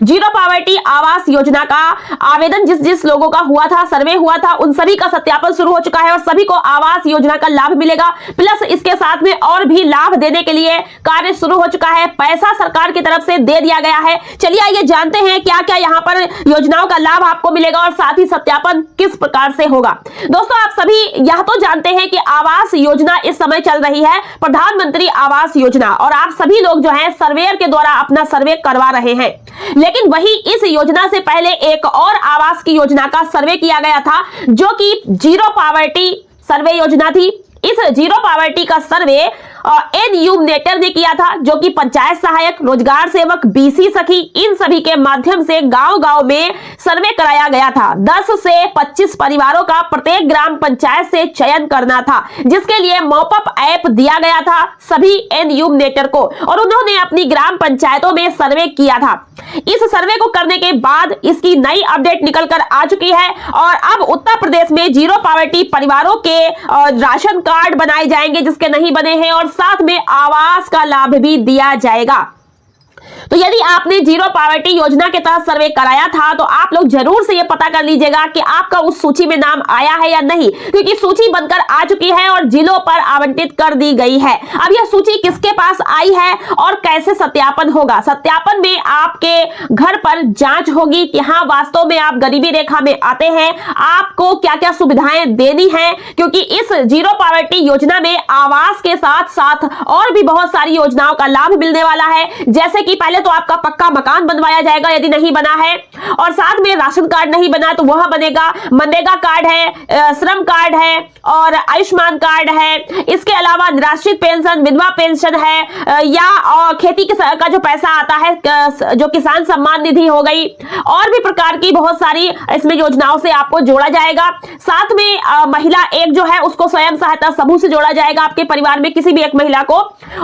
Zero poverty Awas Yojana का आवेदन जिस जिस लोगों का हुआ था, सर्वे हुआ था, उन सभी का सत्यापन शुरू हो चुका है और सभी को आवास योजना का लाभ मिलेगा। प्लस इसके साथ में और भी लाभ देने के लिए कार्य शुरू हो चुका है, पैसा सरकार की तरफ से दे दिया गया है। चलिए आइए जानते हैं क्या क्या यहाँ पर योजनाओं का लाभ आपको मिलेगा और साथ ही सत्यापन किस प्रकार से होगा। दोस्तों, आप सभी यह तो जानते हैं कि आवास योजना इस समय चल रही है, प्रधानमंत्री आवास योजना, और आप सभी लोग जो है सर्वेयर के द्वारा अपना सर्वे करवा रहे हैं। लेकिन वही इस योजना से पहले एक और आवास की योजना का सर्वे किया गया था जो कि जीरो पॉवर्टी सर्वे योजना थी। इस जीरो पॉवर्टी का सर्वे एन्यूमरेटर ने किया था, जो कि पंचायत सहायक, रोजगार सेवक, बीसी सखी, इन सभी के माध्यम से गांव-गांव में सर्वे कराया गया था। 10 से 25 परिवारों का प्रत्येक ग्राम पंचायत से चयन करना था, जिसके लिए मॉपअप ऐप दिया गया था सभी एन्यूमरेटर को, और उन्होंने अपनी ग्राम पंचायतों में सर्वे किया था। इस सर्वे को करने के बाद इसकी नई अपडेट निकलकर आ चुकी है और अब उत्तर प्रदेश में जीरो पॉवर्टी परिवारों के राशन कार्ड बनाए जाएंगे जिसके नहीं बने हैं, और साथ में आवास का लाभ भी दिया जाएगा। तो यदि आपने जीरो पॉवर्टी योजना के तहत सर्वे कराया था तो आप लोग जरूर से ये पता कर लीजिएगा कि आपका उस सूची में नाम आया है या नहीं, क्योंकि सूची बनकर आ चुकी है और जिलों पर आवंटित कर दी गई है। अब यह सूची किसके पास आई है और कैसे सत्यापन होगा? सत्यापन में आपके घर पर जांच होगी कि हाँ वास्तव में आप गरीबी रेखा में आते हैं, आपको क्या क्या सुविधाएं देनी है, क्योंकि इस जीरो पॉवर्टी योजना में आवास के साथ साथ और भी बहुत सारी योजनाओं का लाभ मिलने वाला है। जैसे कि पहले तो आपका पक्का मकान बनवाया जाएगा यदि नहीं बना है, और साथ में राशन कार्ड नहीं बना तो वह बनेगा, मनरेगा कार्ड है, श्रम कार्ड है और आयुष्मान कार्ड है। इसके अलावा निराश्रित पेंशन, विधवा पेंशन है, या खेती का जो पैसा आता है जो किसान सम्मान निधि हो गई, और भी प्रकार की बहुत सारी इसमें योजनाओं से आपको जोड़ा जाएगा। साथ में महिला एक जो है उसको स्वयं सहायता समूह से जोड़ा जाएगा, आपके परिवार में किसी भी एक महिला को,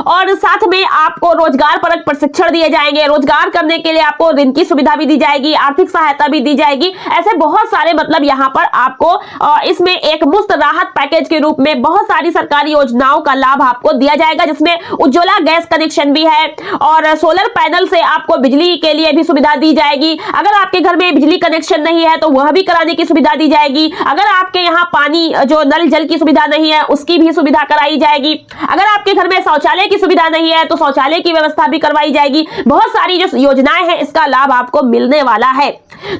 और साथ में आपको रोजगार परक प्रशिक्षण दिए जाएंगे, रोजगार करने के लिए आपको ऋण की सुविधा भी दी जाएगी, आर्थिक सहायता भी दी जाएगी। ऐसे बहुत सारे मतलब यहाँ पर आपको इसमें एक मुफ्त राहत पैकेज के रूप में बहुत सारी सरकारी योजनाओं का लाभ आपको दिया जाएगा, जिसमें उज्ज्वला गैस कनेक्शन भी है और सोलर पैनल से आपको बिजली के लिए भी सुविधा दी जाएगी। अगर आपके घर में बिजली कनेक्शन नहीं है तो वह भी कराने की सुविधा दी जाएगी। अगर आपके यहाँ पानी जो नल जल की सुविधा नहीं है उसकी भी सुविधा कराई जाएगी। अगर आपके घर में शौचालय की सुविधा नहीं है तो शौचालय की व्यवस्था भी करवाई जाएगी। बहुत सारी जो योजनाएं हैं इसका लाभ आपको मिलने वाला है।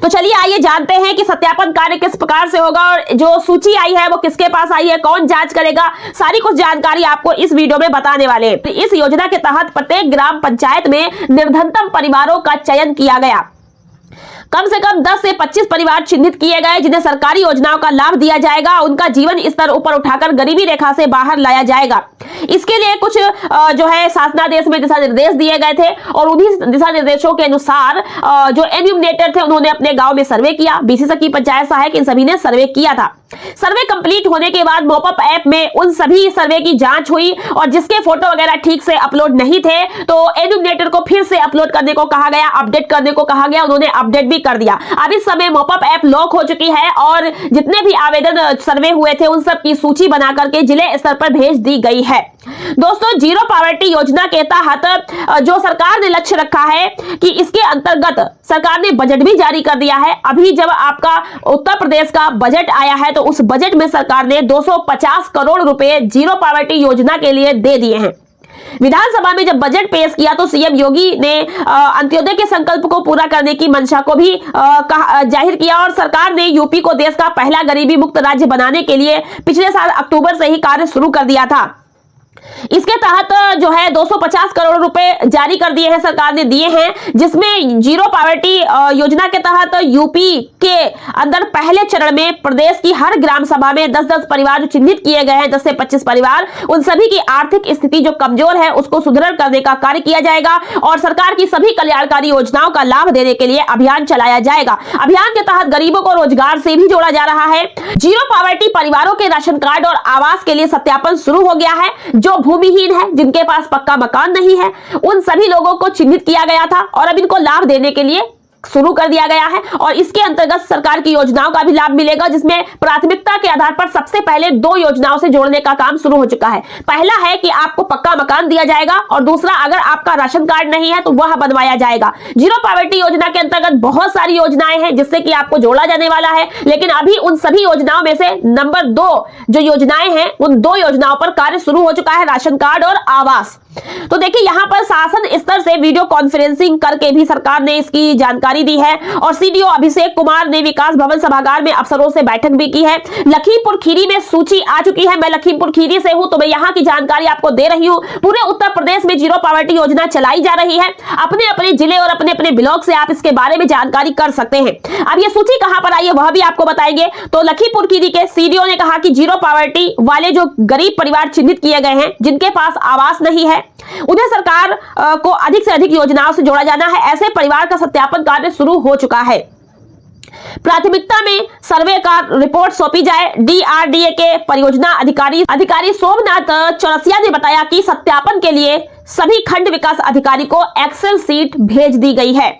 तो चलिए आइए जानते हैं कि सत्यापन कार्य किस प्रकार से होगा और जो सूची आई है वो किसके पास आई है, कौन जांच करेगा, सारी कुछ जानकारी आपको इस वीडियो में बताने वाले हैं। इस योजना के तहत प्रत्येक ग्राम पंचायत में निर्धनतम परिवारों का चयन किया गया। कम से कम 10 से 25 परिवार चिन्हित किए गए जिन्हें सरकारी योजनाओं का लाभ दिया जाएगा। उनका जीवन स्तर ऊपर उठाकर गरीबी रेखा से बाहर लाया जाएगा। इसके लिए कुछ जो है शासनादेश में दिशा निर्देश दिए गए थे और उन्हीं दिशा निर्देशों के अनुसार जो एन्यूमरेटर थे उन्होंने अपने गांव में सर्वे किया। बीसी सखी, पंचायत सहायक, इन सभी ने सर्वे किया था। सर्वे कंप्लीट होने के बाद मॉपअप ऐप में उन सभी सर्वे की जांच हुई और जिसके फोटो वगैरह ठीक से अपलोड नहीं थे तो एन्यूमरेटर को फिर से अपलोड करने को कहा गया, अपडेट करने को कहा गया। उन्होंने अपडेट भी कर दिया। अब इस समय मॉपअप ऐप लॉक हो चुकी है और जितने भी आवेदन सर्वे हुए थे उन सब की सूची बना करके जिले स्तर पर भेज दी गई है। दोस्तों, जीरो पॉवर्टी योजना के तहत जो सरकार ने लक्ष्य रखा है कि इसके अंतर्गत सरकार ने बजट भी जारी कर दिया है। अभी जब आपका उत्तर प्रदेश का बजट आया है तो उस बजट में सरकार ने 250 करोड़ रुपए जीरो पॉवर्टी योजना के लिए दे दिए हैं। विधानसभा में जब बजट पेश किया तो सीएम योगी ने अंत्योदय के संकल्प को पूरा करने की मंशा को भी जाहिर किया और सरकार ने यूपी को देश का पहला गरीबी मुक्त राज्य बनाने के लिए पिछले साल अक्टूबर से ही कार्य शुरू कर दिया था। इसके तहत जो है 250 करोड़ रुपए जारी कर दिए हैं, सरकार ने दिए हैं, जिसमें जीरो पॉवर्टी योजना के तहत यूपी के अंदर पहले चरण में प्रदेश की हर ग्राम सभा में 10-10 परिवार जो चिन्हित किए गए हैं, 10 से 25 परिवार, उन सभी की आर्थिक स्थिति जो कमजोर है उसको सुदृढ़ करने का कार्य किया जाएगा और सरकार की सभी कल्याणकारी योजनाओं का लाभ देने के लिए अभियान चलाया जाएगा। अभियान के तहत गरीबों को रोजगार से भी जोड़ा जा रहा है। जीरो पॉवर्टी परिवारों के राशन कार्ड और आवास के लिए सत्यापन शुरू हो गया है। जो भूमिहीन है, जिनके पास पक्का मकान नहीं है, उन सभी लोगों को चिन्हित किया गया था और अब इनको लाभ देने के लिए शुरू कर दिया गया है और इसके अंतर्गत सरकार की योजनाओं का भी लाभ मिलेगा, जिसमें प्राथमिकता के आधार पर सबसे पहले 2 योजनाओं से जोड़ने का काम शुरू हो चुका है। पहला है कि आपको पक्का मकान दिया जाएगा और दूसरा, अगर आपका राशन कार्ड नहीं है तो वह बनवाया जाएगा। जीरो पॉवर्टी योजना के अंतर्गत बहुत सारी योजनाएं हैं जिससे कि आपको जोड़ा जाने वाला है, लेकिन अभी उन सभी योजनाओं में से नंबर 2 जो योजनाएं हैं उन 2 योजनाओं पर कार्य शुरू हो चुका है, राशन कार्ड और आवास। तो देखिए यहां पर शासन स्तर से वीडियो कॉन्फ्रेंसिंग करके भी सरकार ने इसकी जानकारी दी है और सीडीओ अभिषेक कुमार ने विकास भवन सभागार में अफसरों से बैठक भी की है। लखीमपुर खीरी में सूची आ चुकी है। मैं लखीमपुर खीरी से हूं तो मैं यहां की जानकारी आपको दे रही हूं। पूरे उत्तर प्रदेश में जीरो पॉवर्टी योजना चलाई जा रही है। अपने अपने जिले और अपने अपने ब्लॉक से आप इसके बारे में जानकारी कर सकते हैं। अब ये सूची कहां पर आई है वह भी आपको बताएंगे। तो लखीमपुर खीरी के सीडीओ ने कहा कि जीरो पॉवर्टी वाले जो गरीब परिवार चिन्हित किए गए हैं, जिनके पास आवास नहीं है, उन्हें सरकार को अधिक से अधिक योजनाओं से जोड़ा जाना है। ऐसे परिवार का सत्यापन कार्य शुरू हो चुका है। प्राथमिकता में सर्वे का रिपोर्ट सौंपी जाए। डीआरडीए के परियोजना अधिकारी सोमनाथ चौरसिया ने बताया कि सत्यापन के लिए सभी खंड विकास अधिकारी को एक्सेल सीट भेज दी गई है।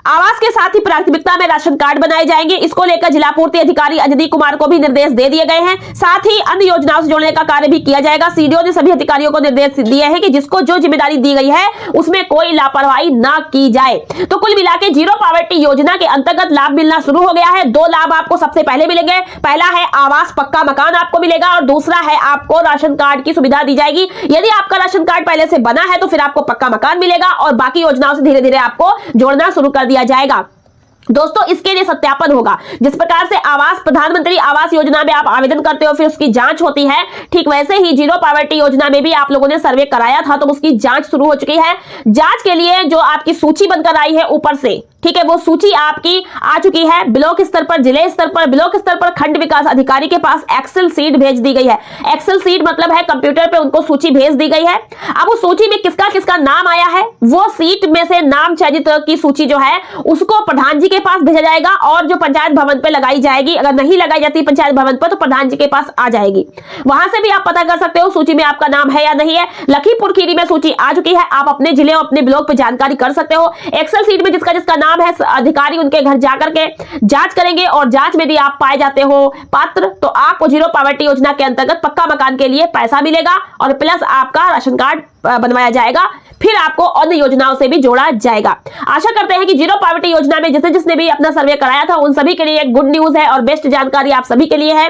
आवास के साथ ही प्राथमिकता में राशन कार्ड बनाए जाएंगे। इसको लेकर जिला पूर्ति अधिकारी अंजनी कुमार को भी निर्देश दे दिए गए हैं। साथ ही अन्य योजनाओं से जोड़ने का कार्य भी किया जाएगा। सीडीओ ने सभी अधिकारियों को निर्देश दिए हैं कि जिसको जो जिम्मेदारी दी गई है उसमें कोई लापरवाही ना की जाए। तो कुल मिला के जीरो पॉवर्टी योजना के अंतर्गत लाभ मिलना शुरू हो गया है। 2 लाभ आपको सबसे पहले मिलेंगे। पहला है आवास, पक्का मकान आपको मिलेगा और दूसरा है आपको राशन कार्ड की सुविधा दी जाएगी। यदि आपका राशन कार्ड पहले से बना है तो फिर आपको पक्का मकान मिलेगा और बाकी योजनाओं से धीरे धीरे आपको जोड़ना शुरू कर दिया जाएगा। दोस्तों इसके लिए सत्यापन होगा। जिस प्रकार से आवास प्रधानमंत्री आवास योजना में आप आवेदन करते हो फिर उसकी जांच होती है, ठीक वैसे ही जीरो पॉवर्टी योजना में भी आप लोगों ने सर्वे कराया था तो उसकी जांच शुरू हो चुकी है। जांच के लिए जो आपकी सूची बनकर आई है ऊपर से, ठीक है, वो सूची आपकी आ चुकी है। ब्लॉक स्तर पर, जिले स्तर पर, ब्लॉक स्तर पर खंड विकास अधिकारी के पास एक्सेल सीट भेज दी गई है। एक्सेल सीट मतलब है कंप्यूटर पे उनको सूची भेज दी गई है। अब उस सूची में किसका किसका नाम आया है, वो सीट में से नाम चयनित की सूची जो है उसको प्रधान जी के पास भेजा जाएगा और जो पंचायत भवन पे लगाई जाएगी, अगर नहीं लगाई जाती पंचायत भवन पर तो प्रधान जी के पास आ जाएगी। वहां से भी आप पता कर सकते हो सूची में आपका नाम है या नहीं है। लखीमपुर खीरी में सूची आ चुकी है। आप अपने जिले और अपने ब्लॉक पे जानकारी कर सकते हो। एक्सेल सीट में जिसका जिसका नाम है अधिकारी उनके घर जाकर के जांच करेंगे और जांच में यदि आप पाए जाते हो पात्र तो आपको जीरो पॉवर्टी योजना के अंतर्गत पक्का मकान के लिए पैसा मिलेगा और प्लस आपका राशन कार्ड बनवाया जाएगा। फिर आपको अन्य योजनाओं से भी जोड़ा जाएगा। आशा करते हैं कि जीरो पॉवर्टी योजना में जिसने भी अपना सर्वे कराया था उन सभी के लिए एक गुड न्यूज है और बेस्ट जानकारी आप सभी के लिए है।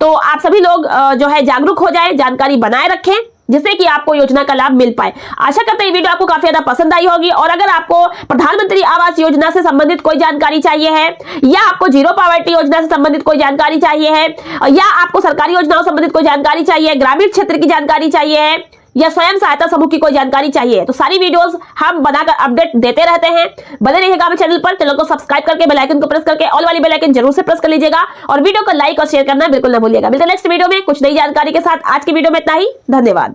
तो आप सभी लोग जो है जागरूक हो जाए, जानकारी बनाए रखें जिससे कि आपको योजना का लाभ मिल पाए। आशा करते हैं वीडियो आपको काफी ज्यादा पसंद आई होगी और अगर आपको प्रधानमंत्री आवास योजना से संबंधित कोई जानकारी चाहिए है या आपको जीरो पॉवर्टी योजना से संबंधित कोई जानकारी चाहिए है या आपको सरकारी योजनाओं से संबंधित कोई जानकारी चाहिए, ग्रामीण क्षेत्र की जानकारी चाहिए है या स्वयं सहायता समूह की कोई जानकारी चाहिए तो सारी वीडियोस हम बनाकर अपडेट देते रहते हैं। बने रहिएगा हमारे चैनल पर। चैनल को सब्सक्राइब करके बेल आइकन को प्रेस करके ऑल वाली बेल आइकन जरूर से प्रेस कर लीजिएगा और वीडियो को लाइक और शेयर करना बिल्कुल ना भूलिएगा। मिलते हैं नेक्स्ट वीडियो में कुछ नई जानकारी के साथ। आज की वीडियो में इतना ही। धन्यवाद।